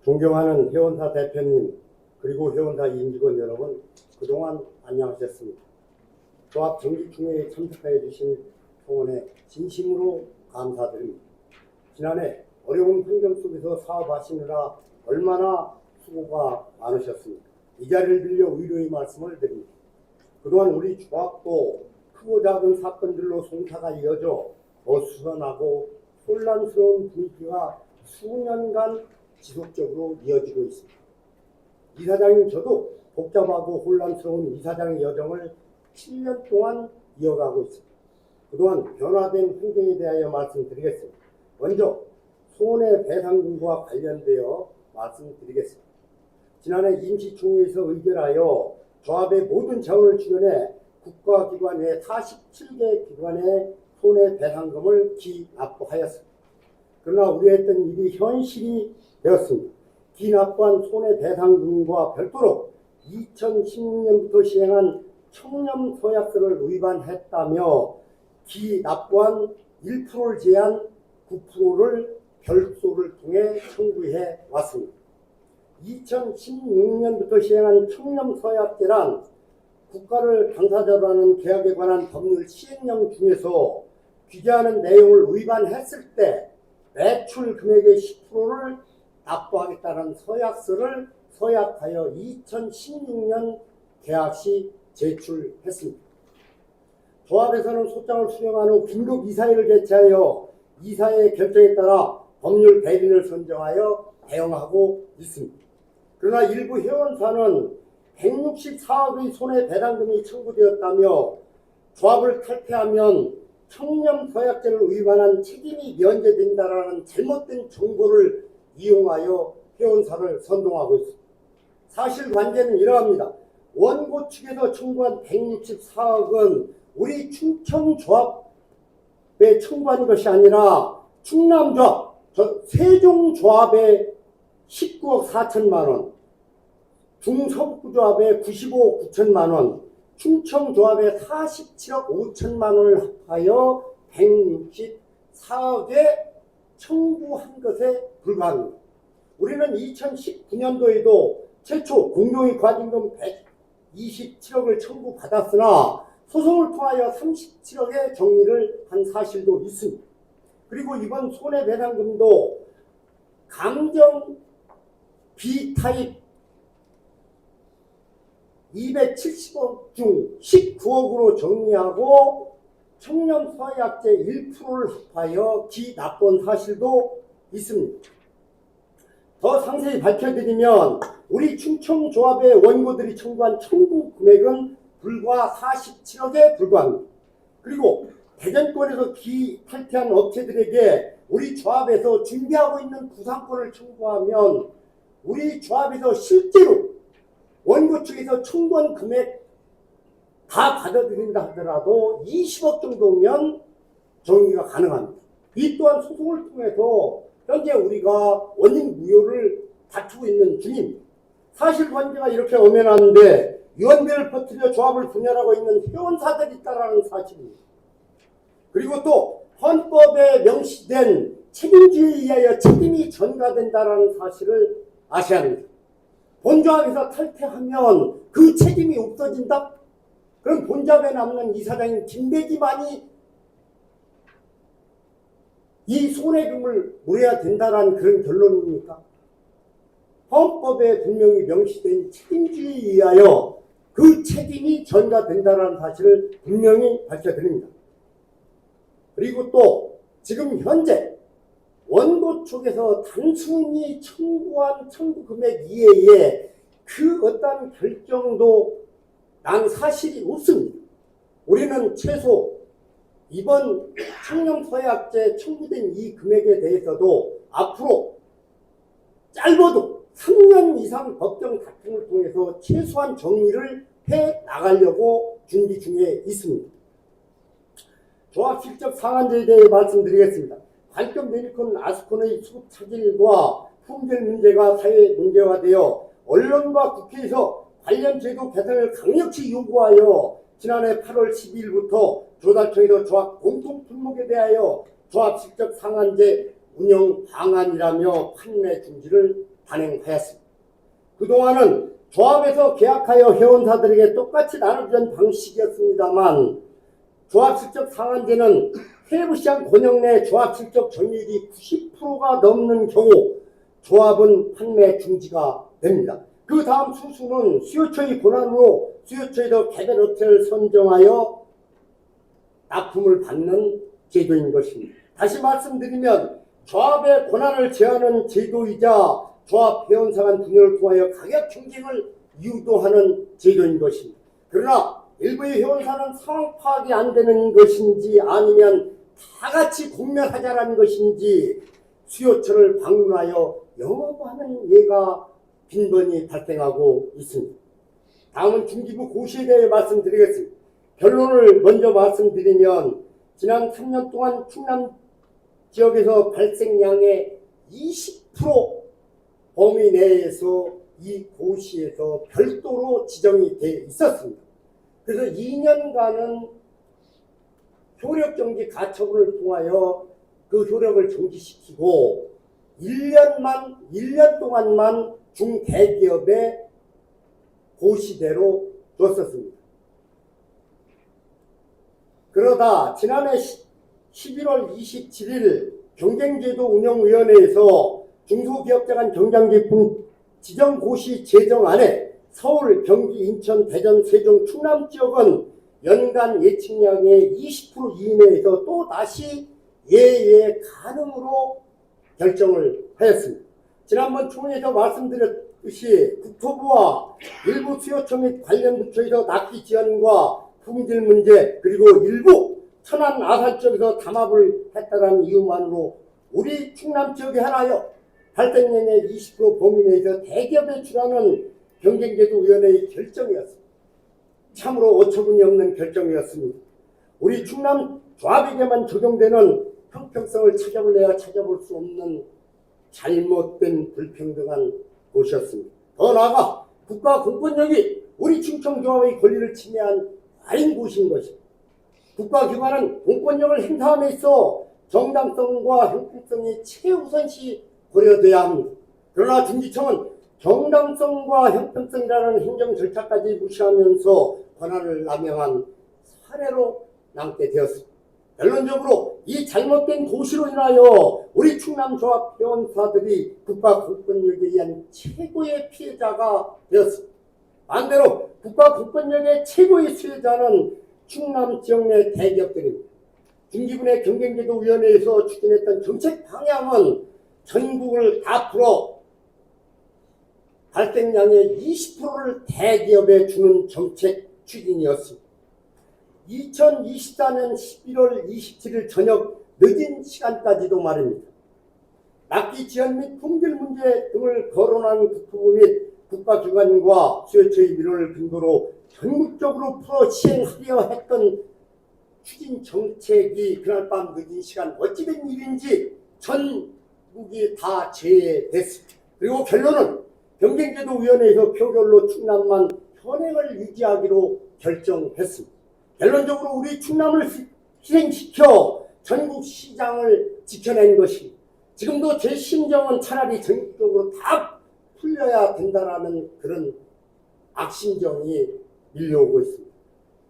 존경하는 회원사 대표님 그리고 회원사 임직원 여러분, 그동안 안녕하셨습니다. 조합 정기총회에 참석해 주신 총원에 진심으로 감사드립니다. 지난해 어려운 환경 속에서 사업하시느라 얼마나 수고가 많으셨습니까? 이 자리를 빌려 위로의 말씀을 드립니다. 그동안 우리 조합도 크고 작은 사건들로 송사가 이어져 어수선하고 혼란스러운 분위기가 수년간 지속적으로 이어지고 있습니다. 이사장인 저도 복잡하고 혼란스러운 이사장의 여정을 7년 동안 이어가고 있습니다. 그동안 변화된 환경에 대하여 말씀드리겠습니다. 먼저 손해배상금과 관련되어 말씀드리겠습니다. 지난해 임시총회에서 의결하여 조합의 모든 자원을 출연해 국가기관 외 47개 기관에 손해배상금을 기납부하였습니다. 그러나 우려했던 일이 현실이 되었습니다. 기납부한 손해배상금과 별도로 2016년부터 시행한 청렴서약서를 위반했다며 기납부한 1%를 제한 9%를 별소를 통해 청구해 왔습니다. 2016년부터 시행한 청렴서약제란 국가를 당사자로 하는 계약에 관한 법률 시행령 중에서 규제하는 내용을 위반했을 때 매출 금액의 10%를 납부하겠다는 서약서를 서약하여 2016년 계약 시 제출했습니다. 조합에서는 소장을 수령한 후 긴급 이사회를 개최하여 이사회 결정에 따라 법률 대리인을 선정하여 대응하고 있습니다. 그러나 일부 회원사는 164억의 손해배상금이 청구되었다며 조합을 탈퇴하면 청렴서약제를 위반한 책임이 면제된다라는 잘못된 정보를 이용하여 회원사를 선동하고 있습니다. 사실관계는 이러합니다. 원고 측에서 청구한 164억은 우리 충청조합에 청구한 것이 아니라 충남조합, 세종조합에 19억 4천만 원, 중서북조합에 95억 9천만 원, 충청조합에 47억 5천만 원을 합하여 164억에 청구한 것에 불과합니다. 우리는 2019년도에도 최초 공동의 과징금 127억을 청구받았으나 소송을 통하여 37억의 정리를 한 사실도 있습니다. 그리고 이번 손해배상금도 감정 B타입 270억 중 19억으로 정리하고 청렴서약제 1%를 합하여 기납본 사실도 있습니다. 더 상세히 밝혀드리면 우리 충청조합의 원고들이 청구한 청구 금액은 불과 47억에 불과합니다. 그리고 대전권에서 기탈퇴한 업체들에게 우리 조합에서 준비하고 있는 구상권을 청구하면 우리 조합에서 실제로 원고 측에서 청구한 금액 다 받아들인다 하더라도 20억 정도면 정리가 가능합니다. 이 또한 소송을 통해서 현재 우리가 원인 무효를 다투고 있는 중입니다. 사실관계가 이렇게 엄연한데 유언비어를 퍼뜨려 조합을 분열하고 있는 회원사들이 있다는 사실입니다. 그리고 또 헌법에 명시된 책임주의에 의하여 책임이 전가된다는 사실을 아셔야 합니다. 본조합에서 탈퇴하면 그 책임이 없어진다? 그럼 본조합에 남는 이사장인 김배기만이 이 손해금을 물어야 된다는 그런 결론입니까? 헌법에 분명히 명시된 책임주의에 의하여 그 책임이 전가된다는 사실을 분명히 밝혀드립니다. 그리고 또 지금 현재 원고 쪽에서 단순히 청구한 청구 금액 이외에 그 어떤 결정도 난 사실이 없습니다. 우리는 최소 이번 청렴서약제 청구된 이 금액에 대해서도 앞으로 짧아도 3년 이상 법정 다툼을 통해서 최소한 정리를 해 나가려고 준비 중에 있습니다. 조합 실적 상한제에 대해 말씀드리겠습니다. 관점 메디콘 아스콘의 수급 차질과 품질 문제가 사회 문제화되어 언론과 국회에서 관련 제도 개선을 강력히 요구하여 지난해 8월 12일부터 조달청에서 조합 공통 품목에 대하여 조합 실적 상한제 운영 방안이라며 판매 중지를 단행하였습니다. 그동안은 조합에서 계약하여 회원사들에게 똑같이 나눠주는 방식이었습니다만 조합실적 상한제는 세부시장 권역 내 조합실적 점유율이 90%가 넘는 경우 조합은 판매 중지가 됩니다. 그 다음 순수는 수요처의 권한으로 수요처에서 개별 업체를 선정하여 납품을 받는 제도인 것입니다. 다시 말씀드리면 조합의 권한을 제한하는 제도이자 조합 회원사 간 분열을 통하여 가격 경쟁을 유도하는 제도인 것입니다. 그러나 일부의 회원사는 상황 파악이 안 되는 것인지 아니면 다 같이 공멸하자라는 것인지 수요처를 방문하여 영업하는 예가 빈번히 발생하고 있습니다. 다음은 중기부 고시에 대해 말씀드리겠습니다. 결론을 먼저 말씀드리면 지난 3년 동안 충남 지역에서 발생량의 20% 범위 내에서 이 고시에서 별도로 지정이 되어 있었습니다. 그래서 2년간은 효력 정지 가처분을 통하여 그 효력을 정지시키고 1년 동안만 중대기업의 고시대로 뒀었습니다. 그러다 지난해 11월 27일 경쟁제도운영위원회에서 중소기업자 간 경장제품 지정고시 제정안에 서울, 경기, 인천, 대전, 세종, 충남 지역은 연간 예측량의 20% 이내에서 또 다시 예외 가능으로 결정을 하였습니다. 지난번 총회에서 말씀드렸듯이 국토부와 일부 수요처 및 관련 부처에서 납기 지연과 품질 문제 그리고 일부 천안 아산 쪽에서 담합을 했다는 이유만으로 우리 충남 지역에 하나여 발생량의 20% 범위 내에서 대기업에 주라는 경쟁제도위원회의 결정이었습니다. 참으로 어처구니 없는 결정이었습니다. 우리 충남 조합에게만 적용되는 형평성을 찾아볼래야 찾아볼 수 없는 잘못된 불평등한 곳이었습니다. 더 나아가 국가 공권력이 우리 충청조합의 권리를 침해한 아닌 곳인 것입니다. 국가기관은 공권력을 행사함에 있어 정당성과 형평성이 최우선시 고려돼야 합니다. 그러나 중지청은 정당성과 형평성이라는 행정 절차까지 무시하면서 권한을 남용한 사례로 남게 되었습니다. 결론적으로 이 잘못된 고시로 인하여 우리 충남조합 회원사들이 국가 공권력에 의한 최고의 피해자가 되었습니다. 반대로 국가 공권력의 최고의 수혜자는 충남 지역 내 대기업들입니다. 중기부의 경쟁제도위원회에서 추진했던 정책 방향은 전국을 다 풀어 발생량의 20%를 대기업에 주는 정책 추진이었습니다. 2024년 11월 27일 저녁 늦은 시간까지도 말입니다. 납기 지연 및 품질 문제 등을 거론한 국토부 및 국가기관과 수요처의 민원을 근거로 전국적으로 풀어 시행하려 했던 추진 정책이 그날 밤 늦은 시간 어찌된 일인지 전국이 다 제외됐습니다. 그리고 결론은 경쟁제도위원회에서 표결로 충남만 현행을 유지하기로 결정했습니다. 결론적으로 우리 충남을 희생시켜 전국 시장을 지켜낸 것입니다. 지금도 제 심정은 차라리 전국적으로 다 풀려야 된다라는 그런 악심정이 밀려오고 있습니다.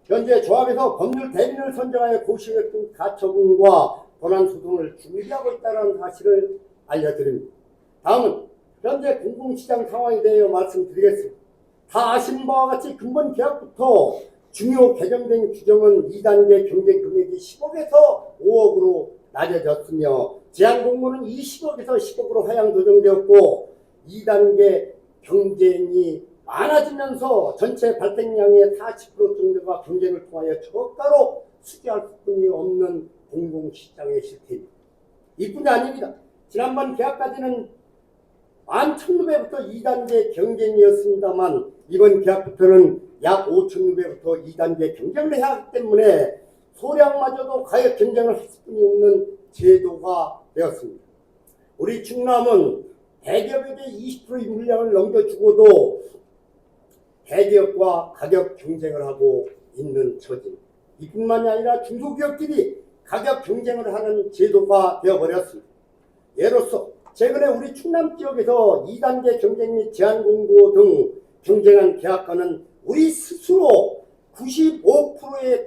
현재 조합에서 법률 대리인을 선정하여 고시액 가처분과 권한소송을 준비하고 있다는 사실을 알려드립니다. 다음은 현재 공공시장 상황에 대해 말씀드리겠습니다. 다 아시는 바와 같이 근본 계약부터 중요 개정된 규정은 2단계 경쟁 금액이 10억에서 5억으로 낮아졌으며 제한 공고는 20억에서 10억으로 하향 조정되었고 2단계 경쟁이 많아지면서 전체 발생량의 40% 정도가 경쟁을 통하여 저가로 수주할 수뿐이 없는 공공시장의 실태입니다. 이뿐이 아닙니다. 지난번 계약까지는 11,600부터 2단계 경쟁이었습니다만 이번 계약부터는 약 5,600부터 2단계 경쟁을 해야 하기 때문에 소량마저도 가격 경쟁을 할 수뿐이 없는 제도가 되었습니다. 우리 충남은 대기업에게 20%의 물량을 넘겨주고도 대기업과 가격 경쟁을 하고 있는 처지입니다. 이뿐만이 아니라 중소기업끼리 가격 경쟁을 하는 제도가 되어버렸습니다. 예로서 최근에 우리 충남 지역에서 2단계 경쟁 및 제한공고 등 경쟁한 계약과는 우리 스스로 95%에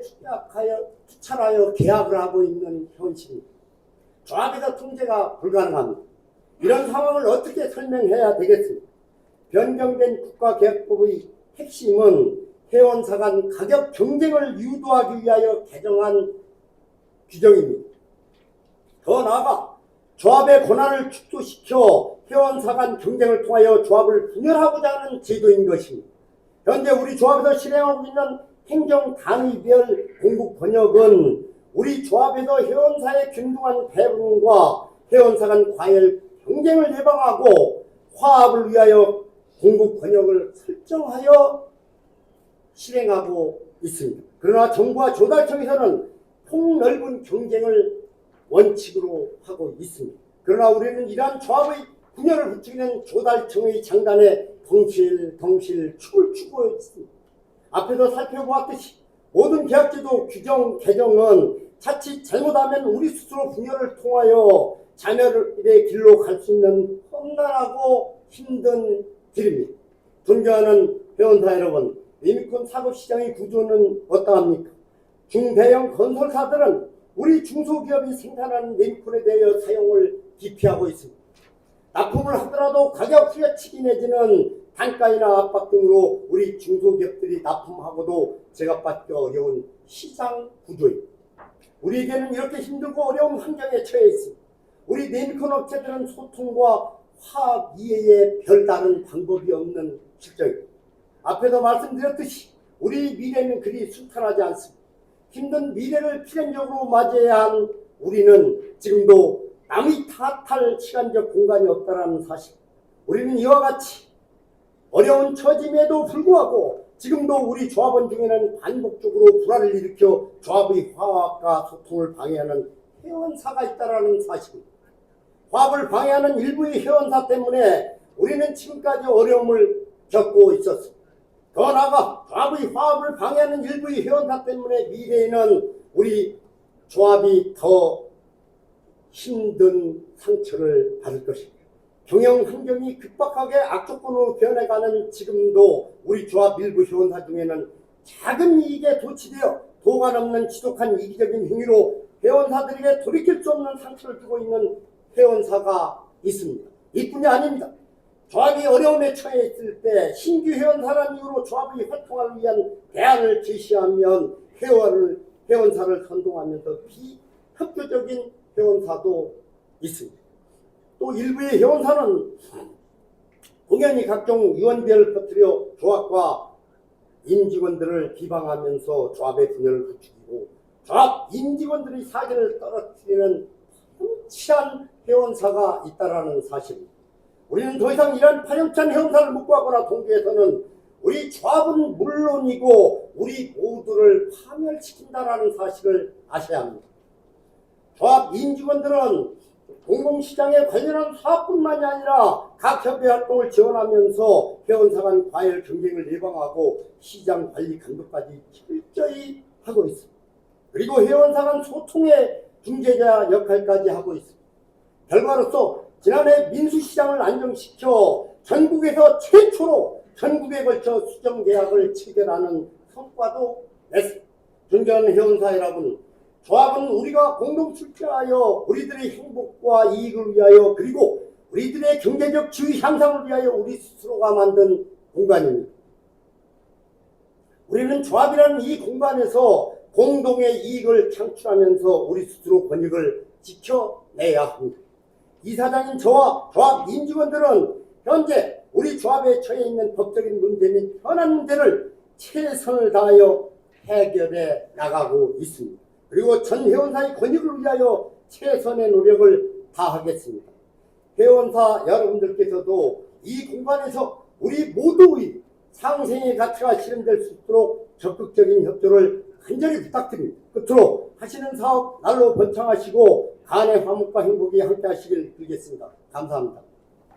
투자하여 계약을 하고 있는 현실입니다. 조합에서 통제가 불가능합니다. 이런 상황을 어떻게 설명해야 되겠습니까? 변경된 국가계약법의 핵심은 회원사 간 가격 경쟁을 유도하기 위하여 개정한 규정입니다. 더 나아가 조합의 권한을 축소시켜 회원사 간 경쟁을 통하여 조합을 분열하고자 하는 제도인 것입니다. 현재 우리 조합에서 실행하고 있는 행정 단위별 공급 번역은 우리 조합에서 회원사의 균등한 배분과 회원사 간 과열 경쟁을 예방하고 화합을 위하여 공급 번역을 설정하여 실행하고 있습니다. 그러나 정부와 조달청에서는 폭넓은 경쟁을 원칙으로 하고 있습니다. 그러나 우리는 이러한 조합의 분열을 부추기는 조달청의 장단에 덩실 춤을 추고 있습니다. 앞에서 살펴보았듯이 모든 계약제도 규정 개정은 자칫 잘못하면 우리 스스로 분열을 통하여 자멸의 길로 갈 수 있는 험난하고 힘든 길입니다. 존경하는 회원사 여러분, 리미콘 사업시장의 구조는 어떠합니까? 중대형 건설사들은 우리 중소기업이 생산하는 리미콘에 대하여 사용을 기피하고 있습니다. 납품을 하더라도 가격 후려치기 내지는 단가이나 압박 등으로 우리 중소기업들이 납품하고도 제값받기 어려운 시장 구조입니다. 우리에게는 이렇게 힘들고 어려운 환경에 처해 있습니다. 우리 리미콘 업체들은 소통과 화합 이외에 별다른 방법이 없는 실정입니다. 앞에서 말씀드렸듯이 우리 미래는 그리 순탄하지 않습니다. 힘든 미래를 필연적으로 맞이해야 한 우리는 지금도 남이 탓할 시간적 공간이 없다는 사실. 우리는 이와 같이 어려운 처짐에도 불구하고 지금도 우리 조합원 중에는 반복적으로 불화를 일으켜 조합의 화합과 소통을 방해하는 회원사가 있다는 사실입니다. 화합을 방해하는 일부의 회원사 때문에 우리는 지금까지 어려움을 겪고 있었습니다. 더 나아가 조합의 화합을 방해하는 일부의 회원사 때문에 미래에는 우리 조합이 더 힘든 상처를 받을 것입니다. 경영 환경이 급박하게 악조건으로 변해가는 지금도 우리 조합 일부 회원사 중에는 작은 이익에 도취되어 도가 넘는 지독한 이기적인 행위로 회원사들에게 돌이킬 수 없는 상처를 주고 있는 회원사가 있습니다. 이뿐이 아닙니다. 조합이 어려움에 처해 있을 때 신규 회원사라는 이유로 조합의 활동을 위한 대안을 제시하면 회원사를 선동하면서 비협조적인 회원사도 있습니다. 또 일부의 회원사는 공연히 각종 유언비어를 퍼뜨려 조합과 임직원들을 비방하면서 조합의 분열을 부추기고 조합 임직원들의 사기를 떨어뜨리는 흠치한 회원사가 있다는 사실입니다. 우리는 더 이상 이런 파렴치한 회원사를 묵과하거나 동조해서는 우리 조합은 물론이고 우리 모두를 파멸시킨다는 사실을 아셔야 합니다. 조합 임직원들은 공공시장에 관련한 사업뿐만이 아니라 각 협회 활동을 지원하면서 회원사 간 과열 경쟁을 예방하고 시장 관리 감독까지 철저히 하고 있습니다. 그리고 회원사 간 소통의 중재자 역할까지 하고 있습니다. 결과로서 지난해 민수시장을 안정시켜 전국에서 최초로 전국에 걸쳐 수정계약을 체결하는 성과도 냈습니다. 존경하는 회원사 여러분, 조합은 우리가 공동 출제하여 우리들의 행복과 이익을 위하여 그리고 우리들의 경제적 지위 향상을 위하여 우리 스스로가 만든 공간입니다. 우리는 조합이라는 이 공간에서 공동의 이익을 창출하면서 우리 스스로 권익을 지켜내야 합니다. 이사장인 저와 조합 임직원들은 현재 우리 조합에 처해 있는 법적인 문제 및 현안 문제를 최선을 다하여 해결해 나가고 있습니다. 그리고 전 회원사의 권익을 위하여 최선의 노력을 다하겠습니다. 회원사 여러분들께서도 이 공간에서 우리 모두의 상생의 가치가 실현될 수 있도록 적극적인 협조를 간절히 부탁드립니다. 끝으로 하시는 사업 날로 번창하시고 간의 화목과 행복이 함께 하시길 빌겠습니다. 감사합니다.